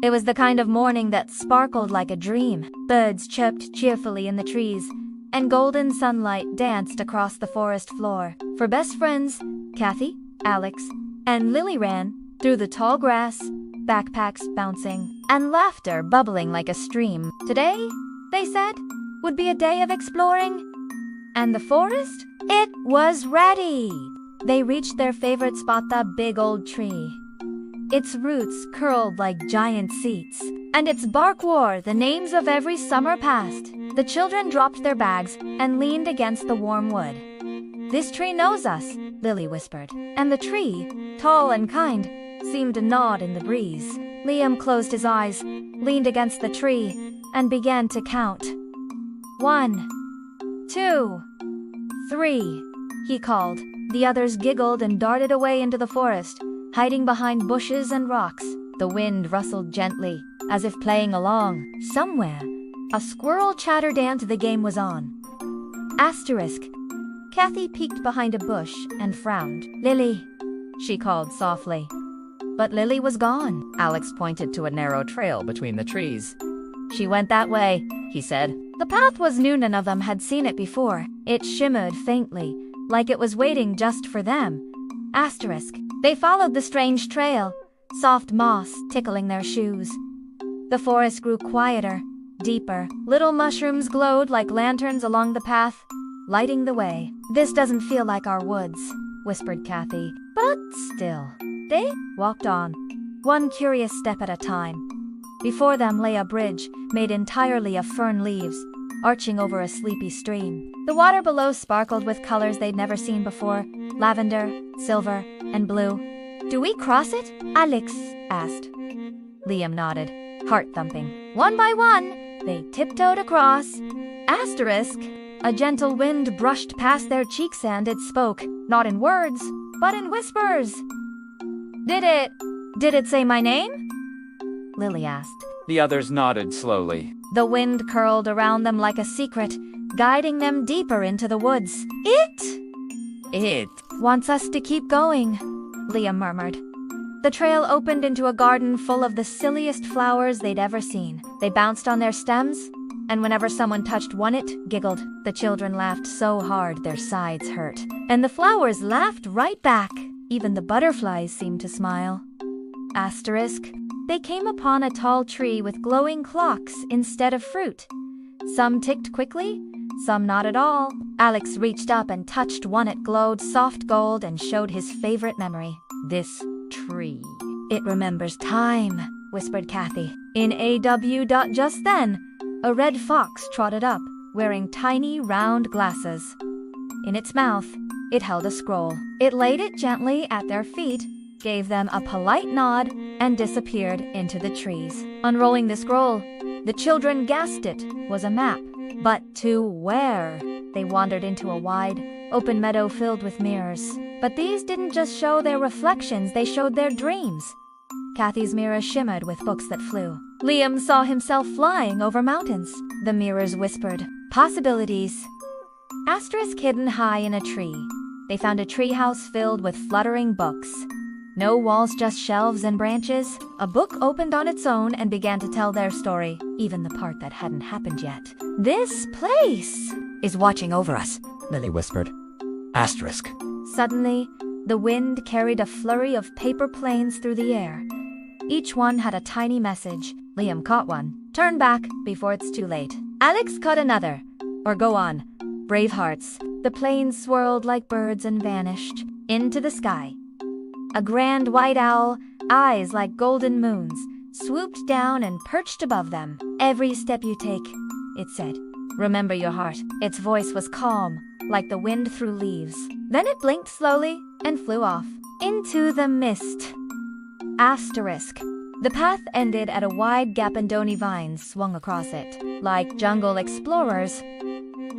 It was the kind of morning that sparkled like a dream. Birds chirped cheerfully in the trees, and golden sunlight danced across the forest floor. For best friends, Kathie, Alex, and Lily ran through the tall grass, backpacks bouncing, and laughter bubbling like a stream. Today, they said, would be a day of exploring. And the forest? It was ready! They reached their favorite spot, the big old tree. Its roots curled like giant seats, and its bark wore the names of every summer past. The children dropped their bags and leaned against the warm wood. "This tree knows us," Lily whispered, and the tree, tall and kind, seemed to nod in the breeze. Liam closed his eyes, leaned against the tree, and began to count. 1, 2, 3, he called. The others giggled and darted away into the forest, hiding behind bushes and rocks. The wind rustled gently, as if playing along. Somewhere, a squirrel chattered and the game was on. Asterisk. Kathie peeked behind a bush and frowned. "Lily," she called softly. But Lily was gone. Alex pointed to a narrow trail between the trees. "She went that way," he said. The path was new. None of them had seen it before. It shimmered faintly, like it was waiting just for them. Asterisk. They followed the strange trail, soft moss tickling their shoes. The forest grew quieter, deeper. Little mushrooms glowed like lanterns along the path, lighting the way. "This doesn't feel like our woods," whispered Kathie. But still, they walked on, one curious step at a time. Before them lay a bridge made entirely of fern leaves, arching over a sleepy stream. The water below sparkled with colors they'd never seen before: lavender, silver, and blue. "Do we cross it?" Alex asked. Liam nodded, heart thumping. One by one, they tiptoed across. Asterisk. A gentle wind brushed past their cheeks and it spoke, not in words, but in whispers. Did it say my name?" Lily asked. The others nodded slowly. The wind curled around them like a secret, guiding them deeper into the woods. It wants us to keep going," Liam murmured. The trail opened into a garden full of the silliest flowers they'd ever seen. They bounced on their stems, and whenever someone touched one, it giggled. The children laughed so hard their sides hurt. And the flowers laughed right back. Even the butterflies seemed to smile. Asterisk. They came upon a tall tree with glowing clocks instead of fruit. Some ticked quickly, some not at all. Alex reached up and touched one. It glowed soft gold and showed his favorite memory. "This tree. It remembers time," whispered Kathie. In AW. Just then, a red fox trotted up, wearing tiny round glasses. In its mouth, it held a scroll. It laid it gently at their feet, gave them a polite nod, and disappeared into the trees. Unrolling the scroll, the children guessed it was a map. But to where? They wandered into a wide, open meadow filled with mirrors. But these didn't just show their reflections, they showed their dreams. Kathie's mirror shimmered with books that flew. Liam saw himself flying over mountains. The mirrors whispered, possibilities. Asterisk hidden high in a tree. They found a treehouse filled with fluttering books. No walls, just shelves and branches. A book opened on its own and began to tell their story, even the part that hadn't happened yet. "This place Is watching over us," Lily whispered. Asterisk. Suddenly, the wind carried a flurry of paper planes through the air. Each one had a tiny message. Liam caught one. "Turn back before it's too late." Alex caught another. "Or go on. Brave hearts." The planes swirled like birds and vanished into the sky. A grand white owl, eyes like golden moons, swooped down and perched above them. "Every step you take," it said, "remember your heart." Its voice was calm, like the wind through leaves. Then it blinked slowly and flew off into the mist. Asterisk. The path ended at a wide gap and Doni vines swung across it. Like jungle explorers,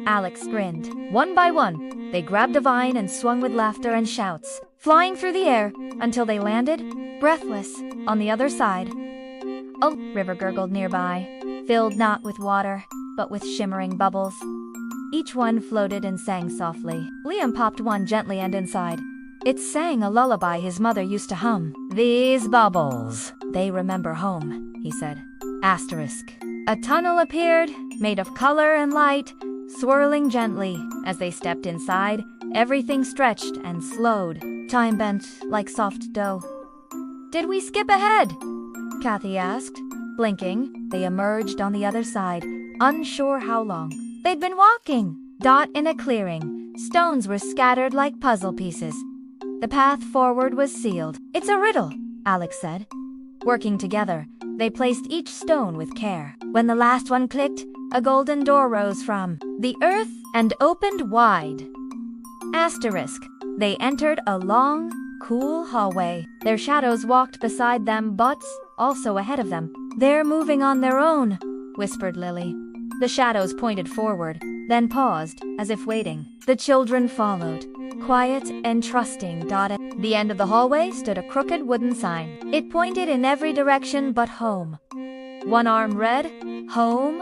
Alex grinned. One by one, they grabbed a vine and swung with laughter and shouts, flying through the air until they landed, breathless, on the other side. A river gurgled nearby, filled not with water, but with shimmering bubbles. Each one floated and sang softly. Liam popped one gently and inside. It sang a lullaby his mother used to hum. "These bubbles, they remember home." he said. Asterisk. A tunnel appeared, made of color and light, swirling gently. As they stepped inside, everything stretched and slowed. Time bent like soft dough. Did we skip ahead? Kathie asked. Blinking, they emerged on the other side, unsure how long. They'd been walking. Dot in a clearing. Stones were scattered like puzzle pieces. The path forward was sealed. It's a riddle, Alex said. Working together, they placed each stone with care. When the last one clicked, a golden door rose from the earth and opened wide. Asterisk. They entered a long, cool hallway. Their shadows walked beside them, but also ahead of them. They're moving on their own, whispered Lily. The shadows pointed forward, then paused, as if waiting. The children followed, quiet and trusting. At the end of the hallway stood a crooked wooden sign. It pointed in every direction but home. One arm read, "Home,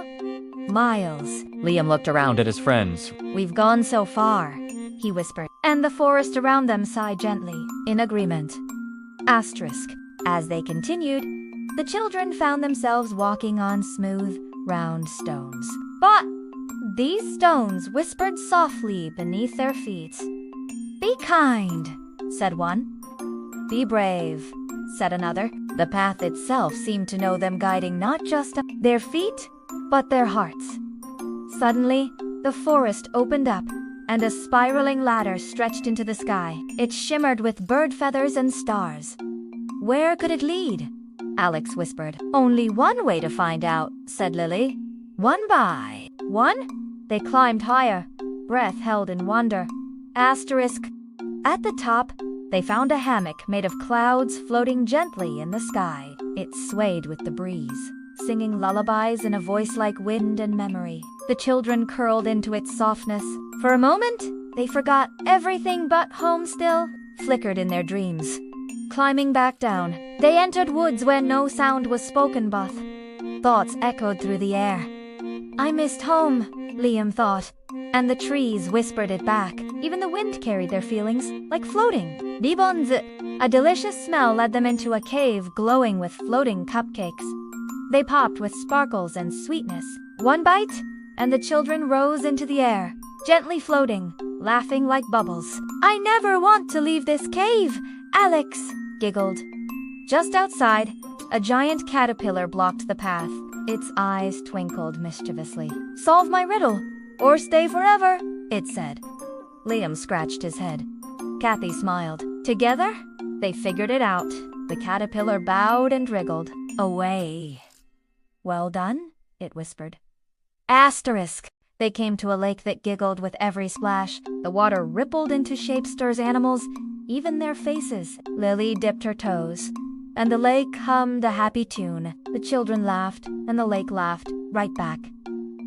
miles." Liam looked around at his friends. "We've gone so far," he whispered, and the forest around them sighed gently, in agreement. Asterisk. As they continued, the children found themselves walking on smooth, round stones. But these stones whispered softly beneath their feet. "Be kind," said one. "Be brave," said another. The path itself seemed to know them, guiding not just their feet, but their hearts. Suddenly, the forest opened up, and a spiraling ladder stretched into the sky. It shimmered with bird feathers and stars. "Where could it lead?" Alex whispered. "Only one way to find out," said Lily. "One by one?" They climbed higher, breath held in wonder. Asterisk. At the top, they found a hammock made of clouds floating gently in the sky. It swayed with the breeze, singing lullabies in a voice like wind and memory. The children curled into its softness. For a moment, they forgot everything but home still flickered in their dreams. Climbing back down, they entered woods where no sound was spoken but thoughts echoed through the air. "I missed home," Liam thought, and the trees whispered it back. Even the wind carried their feelings, like floating. Ribbons. A delicious smell led them into a cave glowing with floating cupcakes. They popped with sparkles and sweetness. One bite, and the children rose into the air, gently floating, laughing like bubbles. "I never want to leave this cave," Alex giggled. Just outside, a giant caterpillar blocked the path. Its eyes twinkled mischievously. "Solve my riddle, or stay forever," it said. Liam scratched his head. Kathie smiled. Together, they figured it out. The caterpillar bowed and wriggled away. "Well done," it whispered. Asterisk. They came to a lake that giggled with every splash. The water rippled into shapesters, animals, even their faces. Lily dipped her toes, and the lake hummed a happy tune. The children laughed, and the lake laughed right back.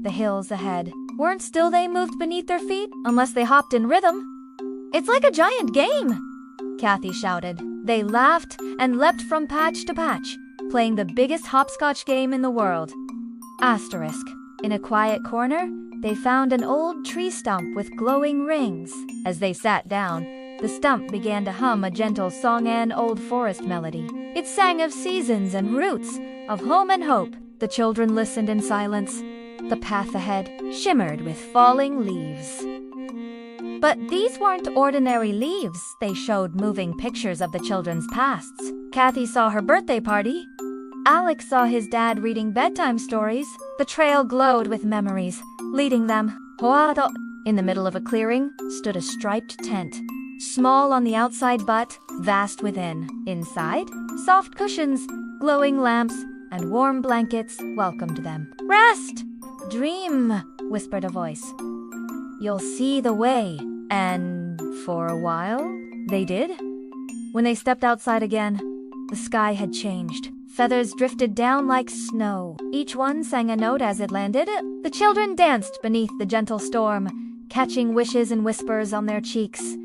The hills ahead weren't still. They moved beneath their feet, unless they hopped in rhythm. "It's like a giant game," Kathie shouted. They laughed and leapt from patch to patch, playing the biggest hopscotch game in the world. Asterisk. In a quiet corner, they found an old tree stump with glowing rings. As they sat down, the stump began to hum a gentle song, an old forest melody. It sang of seasons and roots, of home and hope. The children listened in silence. The path ahead shimmered with falling leaves. But these weren't ordinary leaves. They showed moving pictures of the children's pasts. Kathie saw her birthday party. Alex saw his dad reading bedtime stories. The trail glowed with memories, leading them. In the middle of a clearing stood a striped tent. Small on the outside but vast within. Inside, soft cushions, glowing lamps, and warm blankets welcomed them. "Rest! Dream!" whispered a voice. "You'll see the way." And for a while, they did. When they stepped outside again, the sky had changed. Feathers drifted down like snow. Each one sang a note as it landed. The children danced beneath the gentle storm, catching wishes and whispers on their cheeks.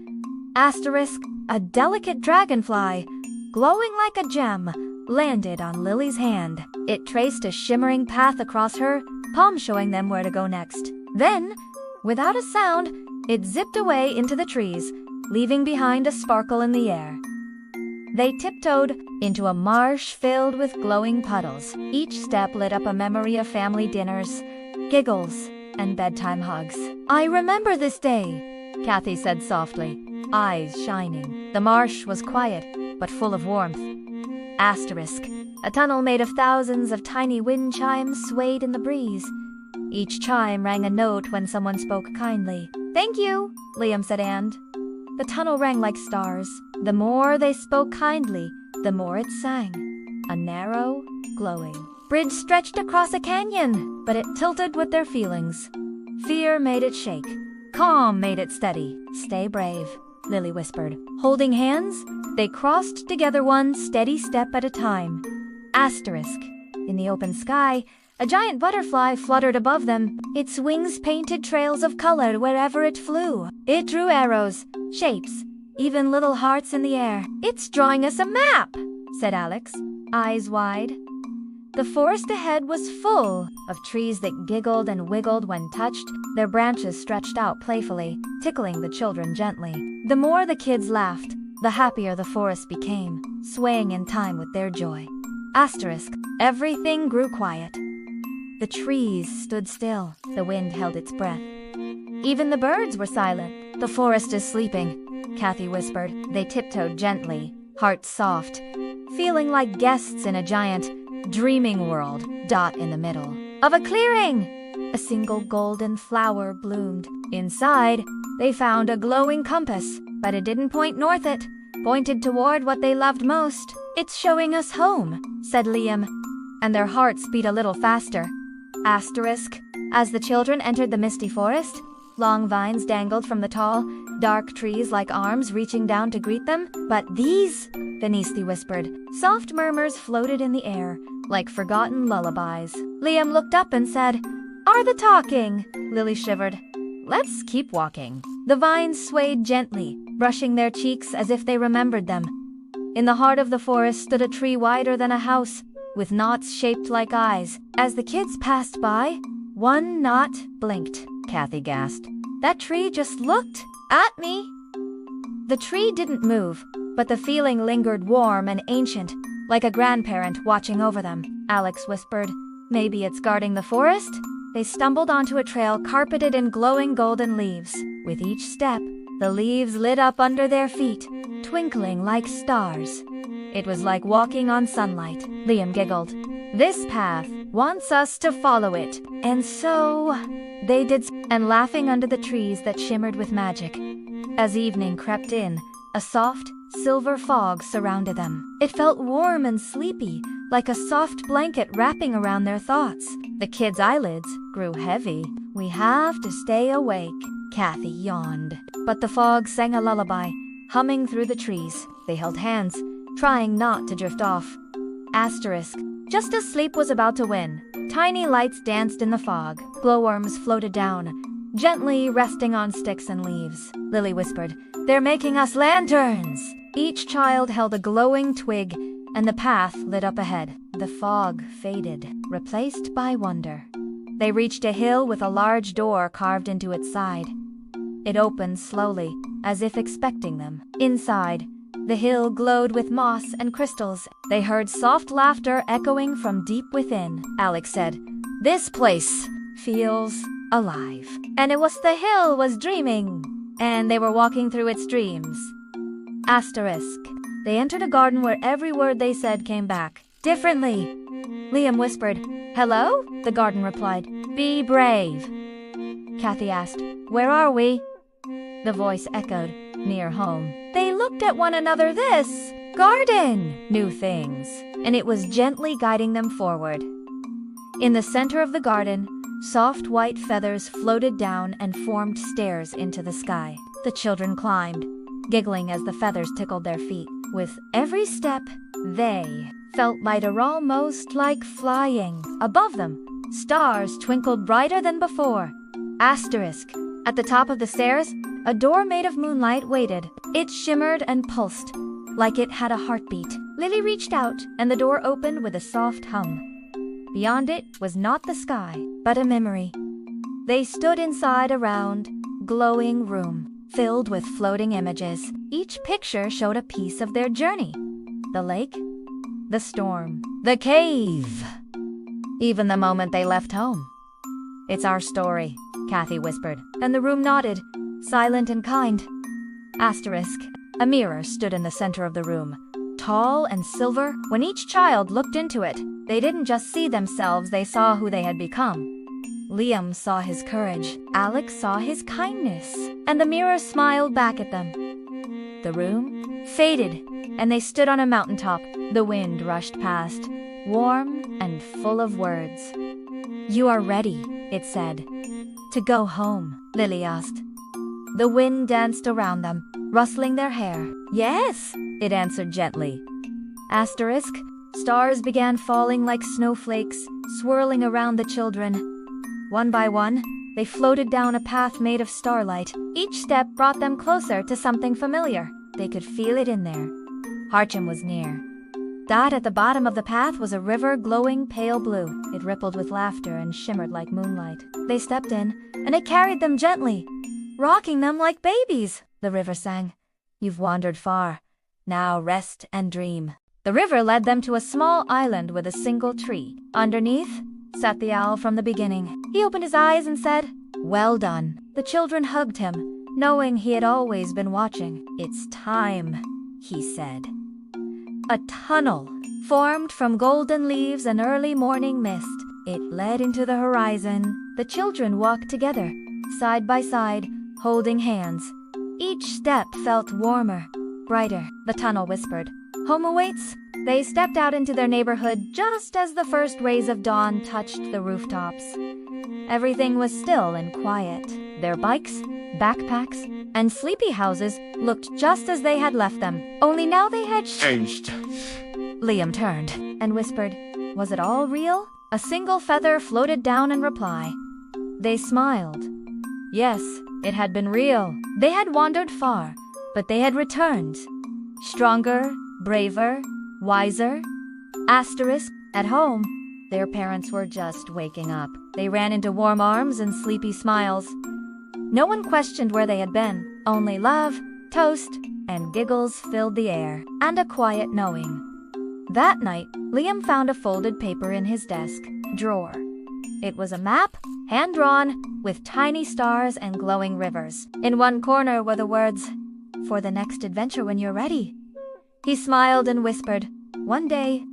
Asterisk. A delicate dragonfly, glowing like a gem, landed on Lily's hand. It traced a shimmering path across her palm, showing them where to go next. Then, without a sound, it zipped away into the trees, leaving behind a sparkle in the air. They tiptoed into a marsh filled with glowing puddles. Each step lit up a memory of family dinners, giggles, and bedtime hugs. "I remember this day," Kathie said softly, eyes shining. The marsh was quiet, but full of warmth. Asterisk. A tunnel made of thousands of tiny wind chimes swayed in the breeze. Each chime rang a note when someone spoke kindly. "Thank you," Liam said, and the tunnel rang like stars. The more they spoke kindly, the more it sang. A narrow, glowing bridge stretched across a canyon, but it tilted with their feelings. Fear made it shake. Calm made it steady. "Stay brave," Lily whispered. Holding hands, they crossed together one steady step at a time. Asterisk. In the open sky, a giant butterfly fluttered above them. Its wings painted trails of color wherever it flew. It drew arrows, shapes, even little hearts in the air. "It's drawing us a map," said Alex, eyes wide. The forest ahead was full of trees that giggled and wiggled when touched, their branches stretched out playfully, tickling the children gently. The more the kids laughed, the happier the forest became, swaying in time with their joy. Asterisk. Everything grew quiet. The trees stood still. The wind held its breath. Even the birds were silent. "The forest is sleeping," Kathie whispered. They tiptoed gently, hearts soft, feeling like guests in a giant, dreaming world. Dot in the middle of a clearing. A single golden flower bloomed. Inside, they found a glowing compass, but it didn't point north, it pointed toward what they loved most. "It's showing us home," said Liam, and their hearts beat a little faster. Asterisk. As the children entered the misty forest, long vines dangled from the tall, dark trees like arms reaching down to greet them. "But these," Venisti whispered. Soft murmurs floated in the air, like forgotten lullabies. Liam looked up and said, "Are the talking?" Lily shivered. "Let's keep walking." The vines swayed gently, brushing their cheeks as if they remembered them. In the heart of the forest stood a tree wider than a house, with knots shaped like eyes. As the kids passed by, one knot blinked. Kathie gasped. "That tree just looked at me." The tree didn't move, but the feeling lingered warm and ancient, like a grandparent watching over them. Alex whispered, "Maybe it's guarding the forest?" They stumbled onto a trail carpeted in glowing golden leaves. With each step, the leaves lit up under their feet, twinkling like stars. It was like walking on sunlight. Liam giggled. "This path wants us to follow it." And so they did, and laughing under the trees that shimmered with magic. As evening crept in, a soft, silver fog surrounded them. It felt warm and sleepy, like a soft blanket wrapping around their thoughts. The kids' eyelids grew heavy. "We have to stay awake," Kathie yawned. But the fog sang a lullaby, humming through the trees. They held hands, trying not to drift off. Asterisk. Just as sleep was about to win, tiny lights danced in the fog. Glowworms floated down, gently resting on sticks and leaves. Lily whispered, "They're making us lanterns!" Each child held a glowing twig, and the path lit up ahead. The fog faded, replaced by wonder. They reached a hill with a large door carved into its side. It opened slowly, as if expecting them. Inside, the hill glowed with moss and crystals. They heard soft laughter echoing from deep within. Alex said, "This place feels alive." And it was the hill was dreaming, and they were walking through its dreams. Asterisk. They entered a garden where every word they said came back, differently. Liam whispered, "Hello?" The garden replied, "Be brave." Kathie asked, "Where are we?" The voice echoed, "Near home." They looked at one another. This garden knew things, and it was gently guiding them forward. In the center of the garden, soft white feathers floated down and formed stairs into the sky. The children climbed, giggling as the feathers tickled their feet. With every step, they felt lighter, almost like flying. Above them, stars twinkled brighter than before. Asterisk. At the top of the stairs, a door made of moonlight waited. It shimmered and pulsed, like it had a heartbeat. Lily reached out, and the door opened with a soft hum. Beyond it was not the sky, but a memory. They stood inside a round, glowing room, filled with floating images. Each picture showed a piece of their journey. The lake? The storm? The cave? Even the moment they left home. "It's our story," Kathie whispered, and the room nodded, silent and kind. Asterisk. A mirror stood in the center of the room, tall and silver. When each child looked into it, they didn't just see themselves, they saw who they had become. Liam saw his courage, Alex saw his kindness, and the mirror smiled back at them. The room faded, and they stood on a mountaintop. The wind rushed past, warm and full of words. "You are ready," it said. "To go home?" Lily asked. The wind danced around them, rustling their hair. "Yes," it answered gently. Asterisk. Stars began falling like snowflakes, swirling around the children. One by one, they floated down a path made of starlight. Each step brought them closer to something familiar. They could feel it in there. Harcham was near. That at the bottom of the path was a river glowing pale blue. It rippled with laughter and shimmered like moonlight. They stepped in, and it carried them gently, rocking them like babies. The river sang, "You've wandered far. Now rest and dream." The river led them to a small island with a single tree. Underneath sat the owl from the beginning. He opened his eyes and said, "Well done." The children hugged him, knowing he had always been watching. "It's time," he said. A tunnel formed from golden leaves and early morning mist. It led into the horizon. The children walked together, side by side, holding hands. Each step felt warmer, brighter. The tunnel whispered, "Home awaits." They stepped out into their neighborhood just as the first rays of dawn touched the rooftops. Everything was still and quiet. Their bikes, backpacks, and sleepy houses looked just as they had left them, only now they had Changed. Liam turned and whispered, "Was it all real?" A single feather floated down in reply. They smiled. Yes, it had been real. They had wandered far, but they had returned. Stronger, braver, wiser. Asterisk. At home, their parents were just waking up. They ran into warm arms and sleepy smiles. No one questioned where they had been. Only love, toast, and giggles filled the air, and a quiet knowing. That night, Liam found a folded paper in his desk drawer. It was a map, hand-drawn, with tiny stars and glowing rivers. In one corner were the words, "For the next adventure when you're ready." He smiled and whispered, "One day,